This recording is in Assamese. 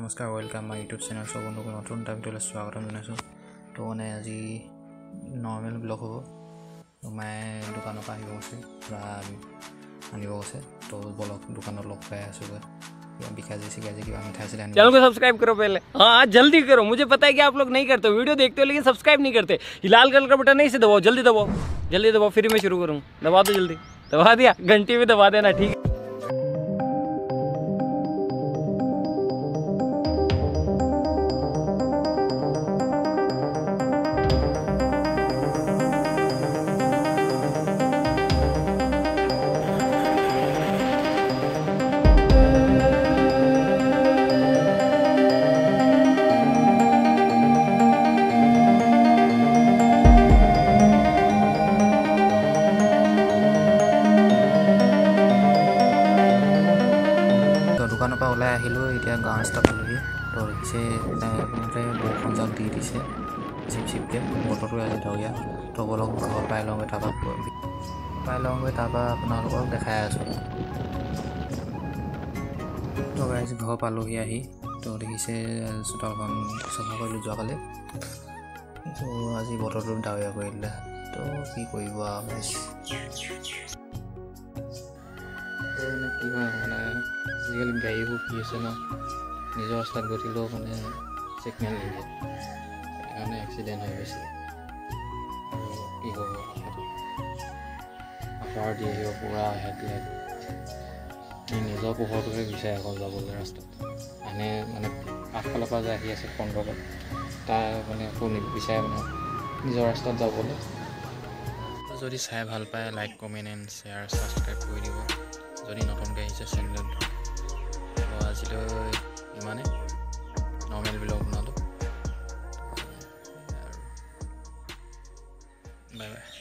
নমস্কাৰ ওয়েলকাম মাই ইউটিউব চেনেল সব বন্ধুক নতুন এটা ভিডিঅ'লৈ স্বাগতম জনাইছোঁ। তো মানে আজি নৰ্মেল ব্লগ হ'ব। তো মায়ে দোকানৰ পৰা আহিব গৈছে বা আনিব গৈছে। তো ব্লগ দোকানত লগ পাই আছোঁ बिकाजी सिकाजी की मिठाई से चैनल को सब्सक्राइब करो पहले। हाँ जल्दी करो, मुझे पता है कि आप लोग नहीं करते, वीडियो देखते हो लेकिन सब्सक्राइब नहीं करते। लाल कलर का बटन नहीं से दबाओ, जल्दी दबाओ, जल्दी दबाओ, फिर मैं शुरू करूँ। दबा दो जल्दी, दबा दिया, घंटी में दबा देना, ठीक है। দোকানৰ পৰা ওলাই আহিলোঁ, এতিয়া গাঁও ৰাস্তা পালোহি। তো দেখিছে আপোনালোকে বৰষুণ জাক দি দিছে চিপ চিপকৈ, বতৰটো আজি ডাৱৰীয়া। তো বলক ঘৰ পাই লওঁগৈ, তাৰপৰা আপোনালোকক দেখাই আছোঁ। তো গাইজ ঘৰ পালোহি আহি। তো দেখিছে চোতালখন চফা কৰিলোঁ যোৱাকালি। তো আজি বতৰটো ডাৱৰীয়া কৰি দিলে, তো কি কৰিব আৰু গাইজ। কি হয় মানে আজিকালি গাড়ীবোৰ কি হৈছে ন, নিজৰ ৰাস্তাত গৈ থাকিলেও মানে ছিগনেল নিদিয়ে, সেইকাৰণে এক্সিডেণ্ট হৈ গৈছে। আৰু কি হ'ব, আপাৰ দি আহিব পূৰা হেডলাইট, সি নিজৰ পোহৰটোহে বিচাৰে আকৌ যাবলৈ ৰাস্তাত। আনে মানে আগফালৰ পৰা যে আহি আছে ফ্ৰণ্টত, তাৰ মানে একো নিবিচাৰে মানে নিজৰ ৰাস্তাত যাবলৈ। যদি চাই ভাল পায় like comment and share subscribe কৰি দিব যদি নতুনকৈ আহিছে চেনেলত। তো আজিলৈ ইমানেই, নৰ্মেল ব্লগ বনালোঁ আৰু বাই বাই।